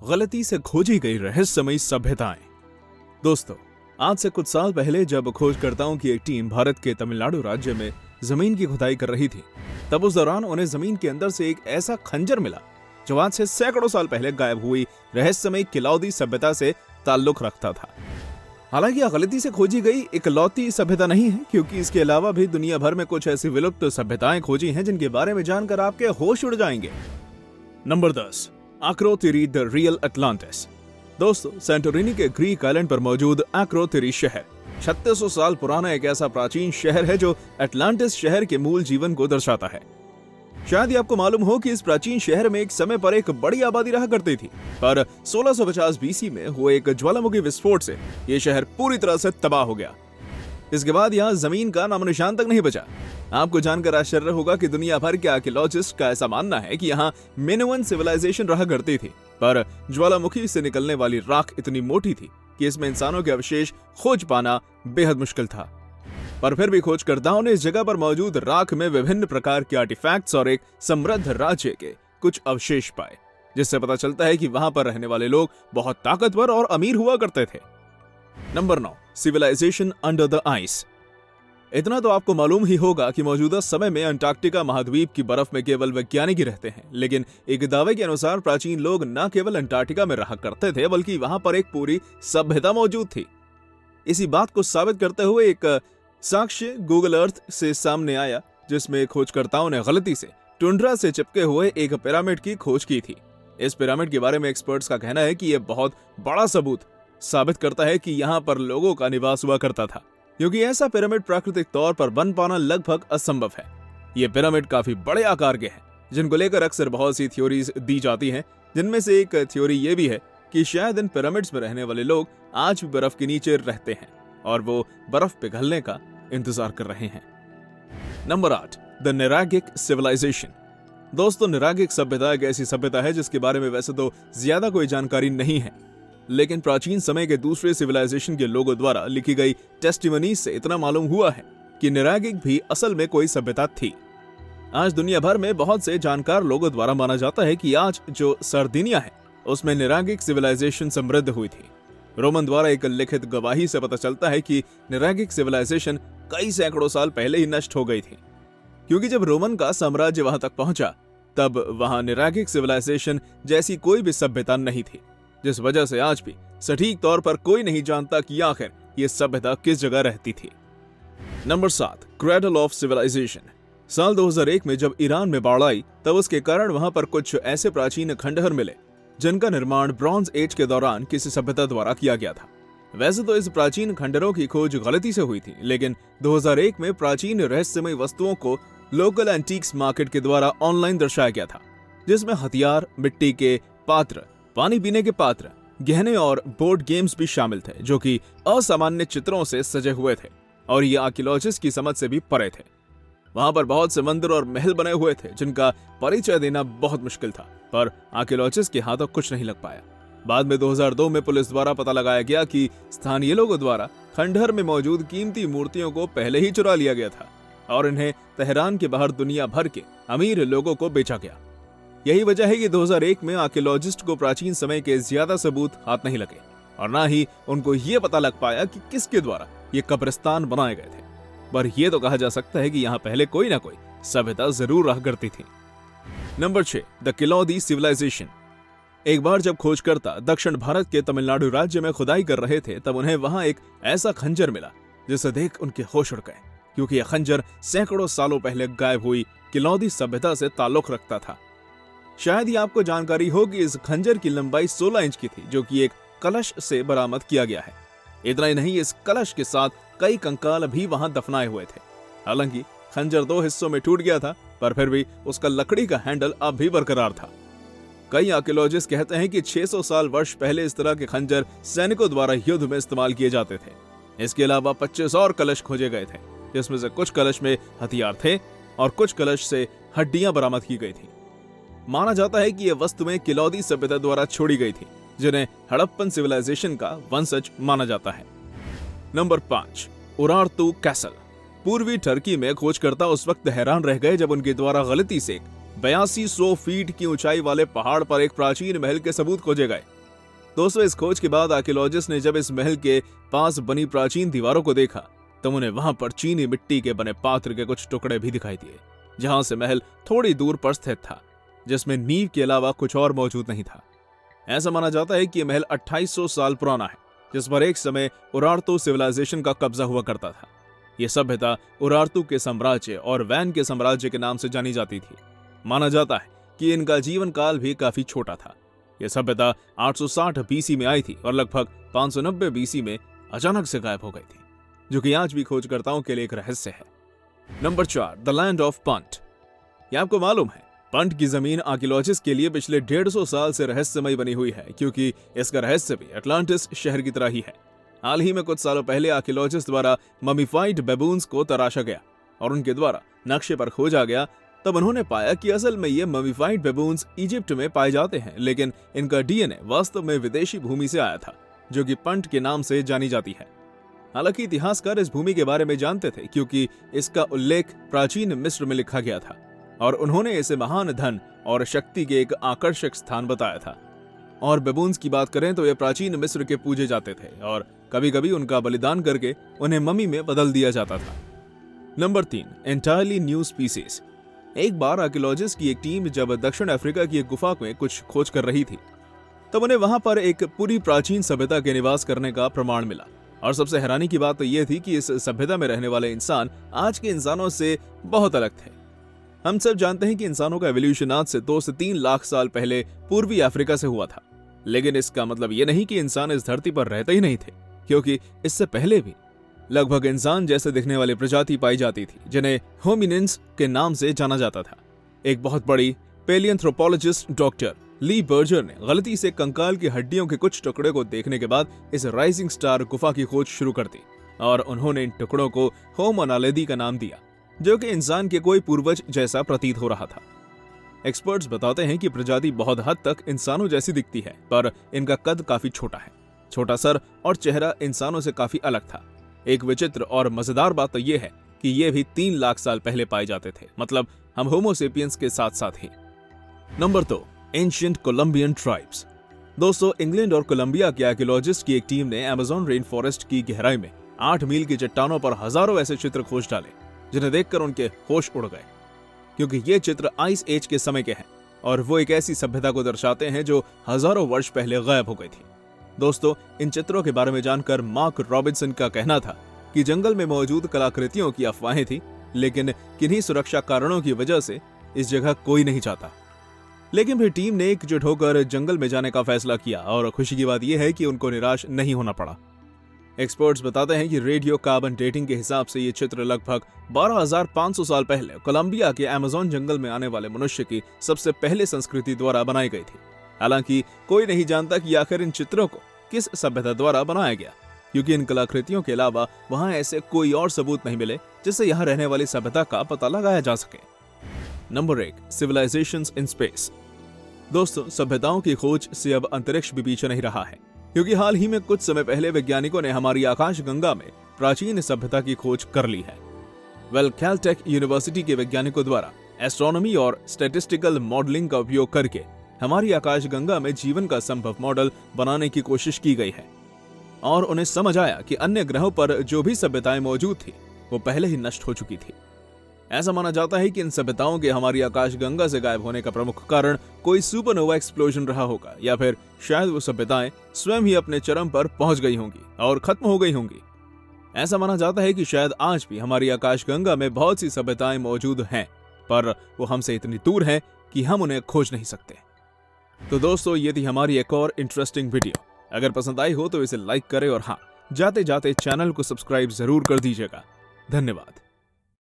गलती से खोजी गई रहस्यमयी सभ्यताएं। दोस्तों, आज से कुछ साल पहले जब खोजकर्ताओं की एक टीम भारत के तमिलनाडु राज्य में जमीन की खुदाई कर रही थी, तब उस दौरान उन्हें जमीन के अंदर से एक ऐसा खंजर मिला जो आज से सैकड़ों साल पहले गायब हुई रहस्यमयी किलाउदी सभ्यता से ताल्लुक रखता था। हालांकि यह गलती से खोजी गई इकलौती सभ्यता नहीं है, क्योंकि इसके अलावा भी दुनिया भर में कुछ ऐसी विलुप्त सभ्यताएं खोजी हैं जिनके बारे में जानकर आपके होश उड़ जाएंगे। Number 10, Akrotiri the real Atlantis. दोस्तों, सेंटोरिनी के ग्रीक आइलैंड पर मौजूद आक्रोतिरी शहर 3600 साल पुराना एक ऐसा प्राचीन शहर है जो अटलांटिस शहर के मूल जीवन को दर्शाता है। शायद ही आपको मालूम हो कि इस प्राचीन शहर में एक समय पर एक बड़ी आबादी रहा करती थी, पर 1650 बीसी में हुए एक ज्वालामुखी विस्फोट से यह शहर पूरी तरह से तबाह हो गया। इसके बाद यहाँ जमीन का नामोनिशान तक नहीं बचा। आपको जानकर आश्चर्य होगा कि दुनिया भर के आर्कियोलॉजिस्ट का ऐसा मानना है कि यहाँ मिनोअन सिविलाइजेशन रहा करती थी, पर ज्वालामुखी से निकलने वाली राख इतनी मोटी थी कि इसमें इंसानों के अवशेष खोज पाना बेहद मुश्किल था। पर फिर भी खोजकर्ताओं ने इस जगह पर मौजूद राख में विभिन्न प्रकार के आर्टिफैक्ट्स और एक समृद्ध राज्य के कुछ अवशेष पाए, जिससे पता चलता है कि वहां पर रहने वाले लोग बहुत ताकतवर और अमीर हुआ करते थे। Number 9, civilisation under the ice. इतना तो आपको मालूम ही होगा कि मौजूदा समय में अंटार्कटिका महाद्वीप की बर्फ में केवल वैज्ञानिक ही रहते हैं, लेकिन एक दावे के अनुसार प्राचीन लोग न केवल अंटार्कटिका में रहा करते थे, बल्कि वहां पर एक पूरी सभ्यता मौजूद थी। इसी बात को साबित करते हुए एक साक्ष्य गूगल अर्थ से सामने आया, जिसमें खोजकर्ताओं ने गलती से टुंड्रा से चिपके हुए एक पिरामिड की खोज की थी। इस पिरामिड के बारे में एक्सपर्ट्स का कहना है कि यह बहुत बड़ा सबूत साबित करता है कि यहाँ पर लोगों का निवास हुआ करता था, क्योंकि ऐसा पिरामिड प्राकृतिक तौर पर बन पाना लगभग असंभव है। ये पिरामिड काफी बड़े आकार के हैं, जिनको लेकर अक्सर बहुत सी थ्योरीज दी जाती हैं, जिनमें से एक थ्योरी ये भी है कि शायद इन पिरामिड्स में रहने वाले लोग आज भी बर्फ के नीचे रहते हैं और वो बर्फ पिघलने का इंतजार कर रहे हैं। Number 8, the Nuragic civilisation. दोस्तों, निरागिक सभ्यता एक ऐसी सभ्यता है जिसके बारे में वैसे तो ज्यादा कोई जानकारी नहीं है, लेकिन प्राचीन समय के दूसरे सिविलाइजेशन के लोगों द्वारा लिखी गई टेस्टिमनी से इतना मालूम हुआ है कि निरागिक भी असल में कोई सभ्यता थी। आज दुनिया भर में बहुत से जानकार लोगों द्वारा माना जाता है कि आज जो सर्दिनिया है उसमें निरागिक सिविलाइजेशन समृद्ध हुई थी। रोमन द्वारा एक लिखित गवाही से पता चलता है कि निरागिक सिविलाइजेशन कई सैकड़ों साल पहले ही नष्ट हो गई थी, क्योंकि जब रोमन का साम्राज्य वहां तक पहुंचा तब वहां निरागिक सिविलाइजेशन जैसी कोई भी सभ्यता नहीं थी, जिस वजह से आज भी सटीक तौर पर कोई नहीं जानता कि आखिर ये सभ्यता किस जगह रहती थी। Number 7, cradle of civilisation. साल 2001 में जब ईरान में बाढ़ आई, तब उसके कारण वहां पर कुछ ऐसे प्राचीन खंडहर मिले जिनका निर्माण ब्रॉन्ज एज के दौरान किसी सभ्यता द्वारा किया गया था। वैसे तो इस प्राचीन खंडहरों की खोज गलती से हुई थी, लेकिन 2001 में प्राचीन रहस्यमय वस्तुओं को लोकल एंटीक्स मार्केट के द्वारा ऑनलाइन दर्शाया गया था, जिसमें हथियार, मिट्टी के पात्र, पानी पीने के पात्र, गहने और बोर्ड गेम्स भी शामिल थे, जो कि असामान्य चित्रों से सजे हुए थे और ये आर्कियोलॉजिस्ट की समझ से भी परे थे। वहां पर बहुत से मंदिर और महल बने हुए थे जिनका परिचय देना बहुत मुश्किल था, पर आर्कियोलॉजिस्ट के हाथों कुछ नहीं लग पाया। बाद में 2002 में पुलिस द्वारा पता लगाया गया कि स्थानीय लोगों द्वारा खंडहर में मौजूद कीमती मूर्तियों को पहले ही चुरा लिया गया था और इन्हें तेहरान के बाहर दुनिया भर के अमीर लोगों को बेचा गया। यही वजह है कि 2001 में आर्कियोलॉजिस्ट को प्राचीन समय के ज्यादा सबूत हाथ नहीं लगे और ना ही उनको ये पता लग पाया कि किसके द्वारा ये कब्रिस्तान बनाए गए थे। पर यह तो कहा जा सकता है कि यहाँ पहले कोई ना कोई सभ्यता जरूर रहा करती थी। नंबर 6, द किलाउदी सिविलाइजेशन। एक बार जब खोजकर्ता दक्षिण भारत के तमिलनाडु राज्य में खुदाई कर रहे थे, तब उन्हें वहां एक ऐसा खंजर मिला जिसे देख उनके होश उड़ गए, क्योंकि यह खंजर सैकड़ों सालों पहले गायब हुई किलाउदी सभ्यता से ताल्लुक रखता था। शायद ही आपको जानकारी हो कि इस खंजर की लंबाई 16 इंच की थी, जो कि एक कलश से बरामद किया गया है। इतना ही नहीं, इस कलश के साथ कई कंकाल भी वहां दफनाए हुए थे। हालांकि खंजर 2 हिस्सों में टूट गया था, पर फिर भी उसका लकड़ी का हैंडल अब भी बरकरार था। कई आर्कियोलॉजिस्ट कहते हैं कि 600 साल वर्ष पहले इस तरह के खंजर सैनिकों द्वारा युद्ध में इस्तेमाल किए जाते थे। इसके अलावा 25 और कलश खोजे गए थे, जिसमें से कुछ कलश में हथियार थे और कुछ कलश से हड्डियां बरामद की गई थी। माना जाता है कि यह वस्तुएं किलाउदी सभ्यता द्वारा छोड़ी गई थी, जिन्हें हड़प्पन सिविलाइजेशन का वंशज माना जाता है। Number 5, Urartu castle. पूर्वी टर्की में खोजकर्ता उस वक्त हैरान रह गए जब उनके द्वारा गलती से एक 8200 फीट की ऊंचाई वाले पहाड़ पर एक प्राचीन महल के सबूत खोजे गए। दोस्तों, इस खोज के बाद आर्कियोलॉजिस्ट ने जब इस महल के पास बनी प्राचीन दीवारों को देखा तब उन्हें वहां पर चीनी मिट्टी के बने पात्र के कुछ टुकड़े भी दिखाई दिए, जहां से महल थोड़ी दूर पर स्थित था, जिसमें नींव के अलावा कुछ और मौजूद नहीं था। ऐसा माना जाता है कि यह महल 2800 साल पुराना है, जिस पर एक समय उरार्तु सिविलाइजेशन का कब्जा हुआ करता था। यह सभ्यता उरार्तु के साम्राज्य और वैन के साम्राज्य के नाम से जानी जाती थी। माना जाता है कि इनका जीवन काल भी काफी छोटा था। यह सभ्यता 860 बीसी में आई थी और लगभग 590 बीसी में अचानक से गायब हो गई थी, जो कि आज भी खोजकर्ताओं के लिए एक रहस्य है। Number 4, the land of punt. यह आपको मालूम है, पंट की जमीन आर्कियोलॉजिस्ट के लिए पिछले 150 साल से रहस्यमयी बनी हुई है, क्योंकि इसका रहस्य भी अटलांटिस शहर की तरह ही है। हाल ही में कुछ सालों पहले आर्कियोलॉजिस्ट द्वारा ममीफाइड बेबून्स को तराशा गया और उनके द्वारा नक्शे पर खोजा गया। तब उन्होंने पाया कि असल में ये ममीफाइड बेबून्स इजिप्ट में पाए जाते हैं, लेकिन इनका डीएनए वास्तव में विदेशी भूमि से आया था, जो कि पंट के नाम से जानी जाती है। हालांकि इतिहासकार इस भूमि के बारे में जानते थे, क्योंकि इसका उल्लेख प्राचीन मिस्र में लिखा गया था और उन्होंने इसे महान धन और शक्ति के एक आकर्षक स्थान बताया था। और बेबून्स की बात करें तो ये प्राचीन मिस्र के पूजे जाते थे और कभी कभी उनका बलिदान करके उन्हें मम्मी में बदल दिया जाता था। Number 3, entirely new species. एक बार आर्कियोलॉजिस्ट की एक टीम जब दक्षिण अफ्रीका की एक गुफा में कुछ खोज कर रही थी, तब उन्हें वहां पर एक पूरी प्राचीन सभ्यता के निवास करने का प्रमाण मिला। और सबसे हैरानी की बात तो यह थी कि इस सभ्यता में रहने वाले इंसान आज के इंसानों से बहुत अलग थे। हम सब जानते हैं कि इंसानों का एवोल्यूशन आज से 2 से 3 लाख साल पहले पूर्वी अफ्रीका से हुआ था, लेकिन इसका मतलब यह नहीं कि इंसान इस धरती पर रहते ही नहीं थे, क्योंकि इससे पहले भी लगभग इंसान जैसे दिखने वाली प्रजाति पाई जाती थी, जिन्हें होमिनिन्स के नाम से जाना जाता था। एक बहुत बड़ी पेलिएंथ्रोपोलॉजिस्ट डॉक्टर ली बर्जर ने गलती से कंकाल की हड्डियों के कुछ टुकड़े को देखने के बाद इस राइजिंग स्टार गुफा की खोज शुरू कर दी और उन्होंने इन टुकड़ों को होमो नालेदी का नाम दिया, जो कि इंसान के कोई पूर्वज जैसा प्रतीत हो रहा था। एक्सपर्ट्स बताते हैं कि प्रजाति बहुत हद तक इंसानों जैसी दिखती है, पर इनका कद काफी छोटा है। छोटा सर और चेहरा इंसानों से काफी अलग था। एक विचित्र और मजेदार बात तो यह है कि ये भी 3 लाख साल पहले पाए जाते थे, मतलब हम होमो सेपियंस के साथ साथ ही। Number 2, ancient Colombian tribes. दोस्तों, इंग्लैंड और कोलंबिया के आर्कियोलॉजिस्ट की एक टीम ने अमेज़न रेन फॉरेस्ट की गहराई में 8 मील की चट्टानों पर हजारों ऐसे चित्र खोज डाले, जिन्हें देखकर उनके होश उड़ गए, क्योंकि ये चित्र आइस एज के समय के हैं और वो एक ऐसी सभ्यता को दर्शाते हैं जो हजारों वर्ष पहले गायब हो गई थी। दोस्तों, इन चित्रों के बारे में जानकर मार्क रॉबिन्सन का कहना था कि जंगल में मौजूद कलाकृतियों की अफवाहें थी, लेकिन किन्हीं सुरक्षा कारणों की वजह से इस जगह कोई नहीं चाहता। लेकिन फिर टीम ने एकजुट होकर जंगल में जाने का फैसला किया और खुशी की बात यह है कि उनको निराश नहीं होना पड़ा। एक्सपर्ट्स बताते हैं कि रेडियो कार्बन डेटिंग के हिसाब से ये चित्र लगभग 12,500 साल पहले कोलंबिया के अमेज़न जंगल में आने वाले मनुष्य की सबसे पहले संस्कृति द्वारा बनाई गई थी। हालांकि कोई नहीं जानता कि आखिर इन चित्रों को किस सभ्यता द्वारा बनाया गया, क्योंकि इन कलाकृतियों के अलावा वहां ऐसे कोई और सबूत नहीं मिले जिससे यहाँ रहने वाली सभ्यता का पता लगाया जा सके। Number 1, civilisations in space. दोस्तों, सभ्यताओं की खोज से अब अंतरिक्ष भी पीछे नहीं रहा है, क्योंकि हाल ही में कुछ समय पहले वैज्ञानिकों ने हमारी आकाशगंगा में प्राचीन सभ्यता की खोज कर ली है। कैलटेक यूनिवर्सिटी के वैज्ञानिकों द्वारा एस्ट्रोनॉमी और स्टैटिस्टिकल मॉडलिंग का उपयोग करके हमारी आकाशगंगा में जीवन का संभव मॉडल बनाने की कोशिश की गई है और उन्हें समझ आया कि अन्य ग्रहों पर जो भी सभ्यताएं मौजूद थी वो पहले ही नष्ट हो चुकी थी। ऐसा माना जाता है कि इन सभ्यताओं के हमारी आकाशगंगा से गायब होने का प्रमुख कारण कोई सुपरनोवा एक्सप्लोजन रहा होगा, या फिर शायद वो सभ्यताएं स्वयं ही अपने चरम पर पहुंच गई होंगी और खत्म हो गई होंगी। ऐसा माना जाता है कि शायद आज भी हमारी आकाशगंगा में बहुत सी सभ्यताएं मौजूद हैं, पर वो हमसे इतनी दूर हैं कि हम उन्हें खोज नहीं सकते। तो दोस्तों, ये थी हमारी एक और इंटरेस्टिंग वीडियो। अगर पसंद आई हो तो इसे लाइक करें और हाँ, जाते जाते चैनल को सब्सक्राइब जरूर कर दीजिएगा। धन्यवाद।